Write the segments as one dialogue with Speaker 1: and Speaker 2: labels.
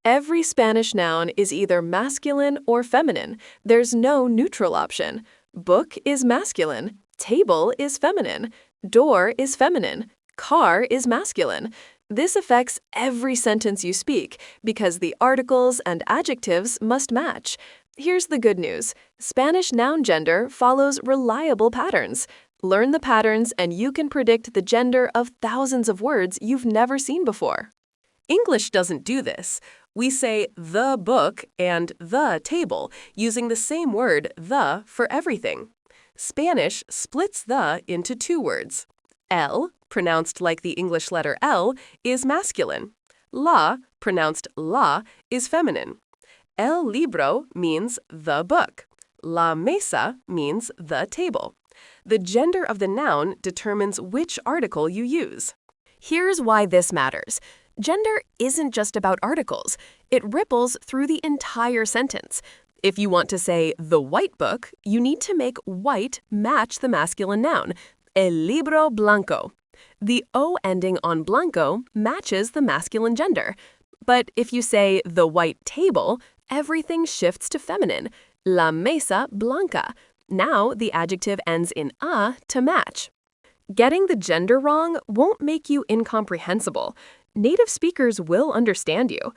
Speaker 1: Every Spanish noun is either masculine or feminine. There's no neutral option. Book is masculine. Table is feminine. Door is feminine. Car is masculine. This affects every sentence you speak because the articles and adjectives must match. Here's the good news. Spanish noun gender follows reliable patterns. Learn the patterns and you can predict the gender of thousands of words you've never seen before.
Speaker 2: English doesn't do this. We say the book and the table, using the same word the for everything. Spanish splits the into two words. El, pronounced like the English letter L, is masculine. La, pronounced la, is feminine. El libro means the book. La mesa means the table. The gender of the noun determines which article you use.
Speaker 1: Here's why this matters. Gender isn't just about articles. It ripples through the entire sentence. If you want to say the white book, you need to make white match the masculine noun, el libro blanco. The O ending on blanco matches the masculine gender. But if you say the white table, everything shifts to feminine, la mesa blanca. Now the adjective ends in a to match. Getting the gender wrong won't make you incomprehensible. Native speakers will understand you.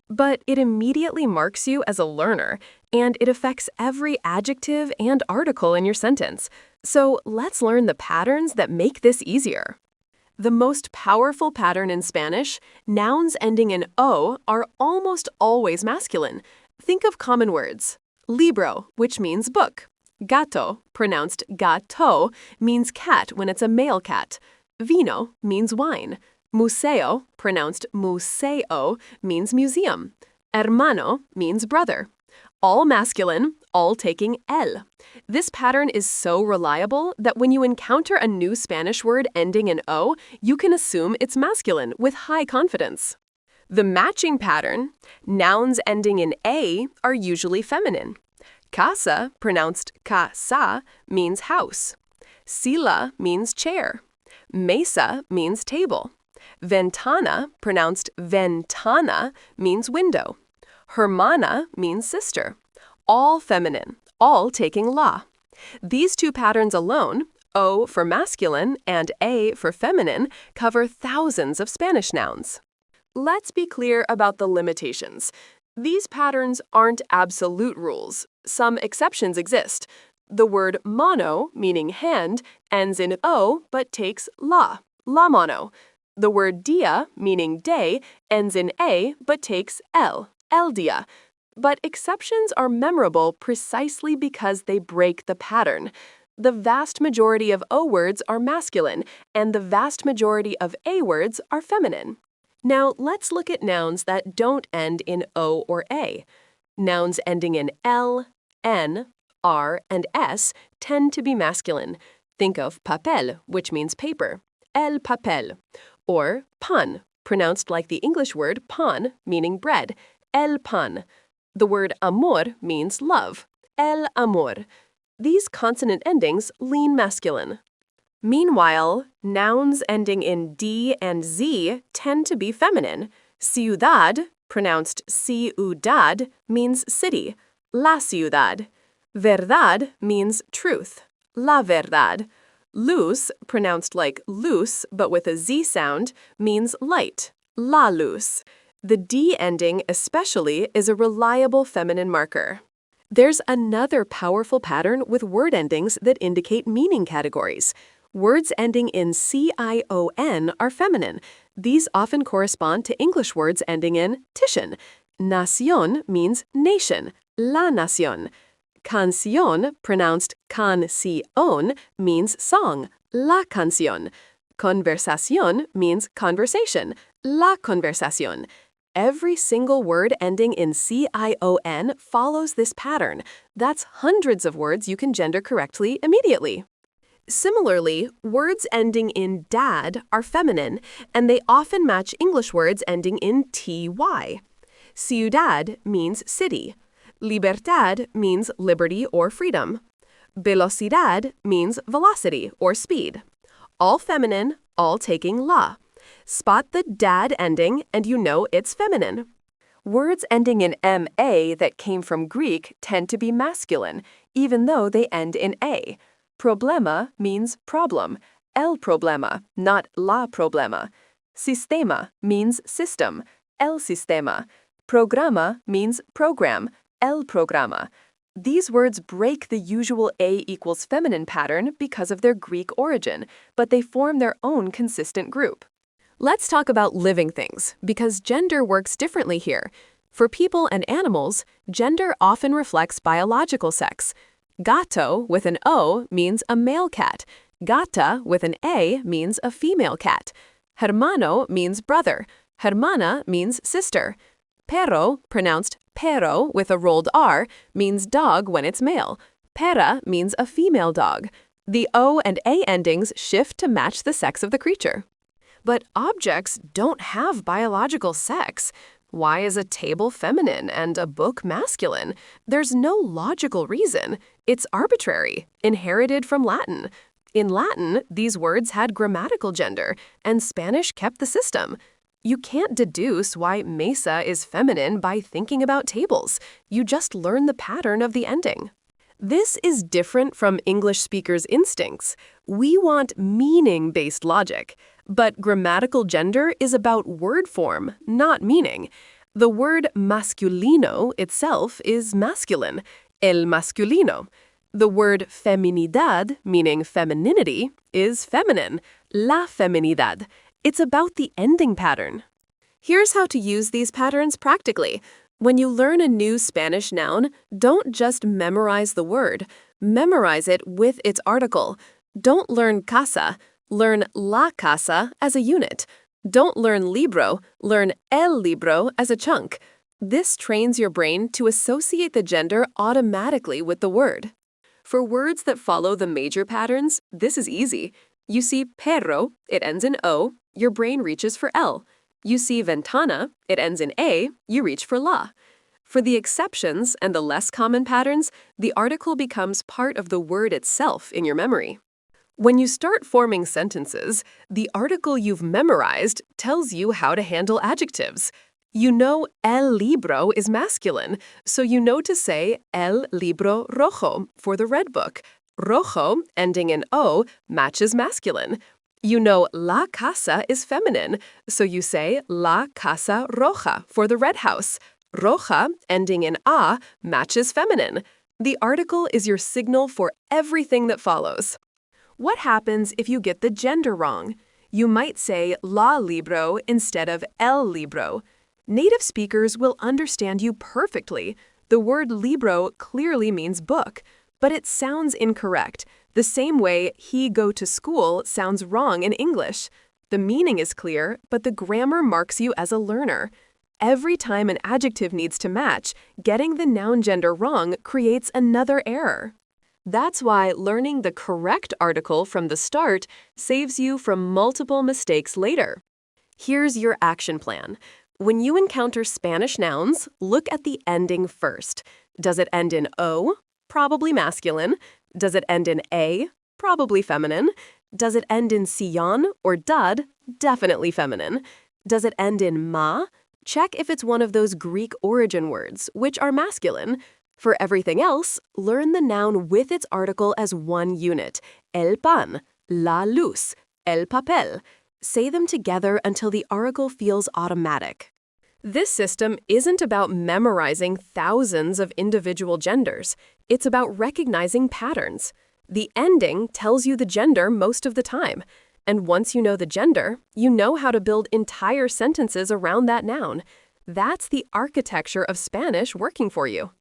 Speaker 1: But it immediately marks you as a learner, and it affects every adjective and article in your sentence. So let's learn the patterns that make this easier. The most powerful pattern in Spanish, nouns ending in O are almost always masculine. Think of common words. Libro, which means book. Gato, pronounced gato, means cat when it's a male cat. Vino means wine. Museo, pronounced museo, means museum. Hermano means brother. All masculine, all taking el. This pattern is so reliable that when you encounter a new Spanish word ending in O, you can assume it's masculine with high confidence. The matching pattern, nouns ending in A are usually feminine. Casa, pronounced casa, means house. Silla means chair. Mesa means table. Ventana, pronounced ventana, means window. Hermana means sister. All feminine, all taking la. These two patterns alone, O for masculine and A for feminine, cover thousands of Spanish nouns. Let's be clear about the limitations. These patterns aren't absolute rules. Some exceptions exist. The word mano, meaning hand, ends in O but takes la mano. The word dia, meaning day, ends in A but takes el dia. But exceptions are memorable precisely because they break the pattern. The vast majority of O words are masculine, and the vast majority of A words are feminine. Now let's look at nouns that don't end in O or A. Nouns ending in L, N, R, and S tend to be masculine. Think of papel, which means paper. El papel. Or pan, pronounced like the English word pan, meaning bread. El pan. The word amor means love. El amor. These consonant endings lean masculine. Meanwhile, nouns ending in D and Z tend to be feminine. Ciudad, pronounced ciudad, means city. La ciudad. Verdad means truth. La verdad. Luz, pronounced like loose but with a Z sound, means light. La luz. The D ending especially is a reliable feminine marker. There's another powerful pattern with word endings that indicate meaning categories. Words ending in CION are feminine. These often correspond to English words ending in tion. Nación means nation. La nación. Canción, pronounced canción, means song. La canción. Conversación means conversation. La conversación. Every single word ending in CION follows this pattern. That's hundreds of words you can gender correctly immediately. Similarly, words ending in dad are feminine, and they often match English words ending in TY. Ciudad means city. Libertad means liberty or freedom. Velocidad means velocity or speed. All feminine, all taking la. Spot the dad ending and you know it's feminine. Words ending in ma that came from Greek tend to be masculine, even though they end in a. Problema means problem, el problema, not la problema. Sistema means system, el sistema. Programa means program, el programa. These words break the usual a equals feminine pattern because of their Greek origin, but they form their own consistent group. Let's talk about living things, because gender works differently here. For people and animals, gender often reflects biological sex. Gato with an O means a male cat. Gata with an A means a female cat. Hermano means brother. Hermana means sister. Perro, pronounced pero with a rolled R, means dog when it's male. Pera means a female dog. The O and A endings shift to match the sex of the creature. But objects don't have biological sex. Why is a table feminine and a book masculine? There's no logical reason. It's arbitrary, inherited from Latin. In Latin, these words had grammatical gender, and Spanish kept the system. You can't deduce why mesa is feminine by thinking about tables. You just learn the pattern of the ending. This is different from English speakers' instincts. We want meaning-based logic. But grammatical gender is about word form, not meaning. The word masculino itself is masculine, el masculino. The word feminidad, meaning femininity, is feminine, la feminidad. It's about the ending pattern. Here's how to use these patterns practically. When you learn a new Spanish noun, don't just memorize the word. Memorize it with its article. Don't learn casa. Learn la casa as a unit. Don't learn libro. Learn el libro as a chunk. This trains your brain to associate the gender automatically with the word. For words that follow the major patterns, this is easy. You see perro, it ends in O, your brain reaches for L. You see ventana, it ends in A, you reach for la. For the exceptions and the less common patterns, the article becomes part of the word itself in your memory. When you start forming sentences, the article you've memorized tells you how to handle adjectives. You know el libro is masculine, so you know to say el libro rojo for the red book. Rojo, ending in O, matches masculine. You know la casa is feminine, so you say la casa roja for the red house. Roja, ending in A, matches feminine. The article is your signal for everything that follows. What happens if you get the gender wrong? You might say la libro instead of el libro. Native speakers will understand you perfectly. The word libro clearly means book, but it sounds incorrect, the same way he go to school sounds wrong in English. The meaning is clear, but the grammar marks you as a learner. Every time an adjective needs to match, getting the noun gender wrong creates another error. That's why learning the correct article from the start saves you from multiple mistakes later. Here's your action plan. When you encounter Spanish nouns, look at the ending first. Does it end in O? Probably masculine. Does it end in A? Probably feminine. Does it end in sion or dud? Definitely feminine. Does it end in ma? Check if it's one of those Greek origin words, which are masculine. For everything else, learn the noun with its article as one unit. El pan, la luz, el papel. Say them together until the article feels automatic. This system isn't about memorizing thousands of individual genders. It's about recognizing patterns. The ending tells you the gender most of the time. And once you know the gender, you know how to build entire sentences around that noun. That's the architecture of Spanish working for you.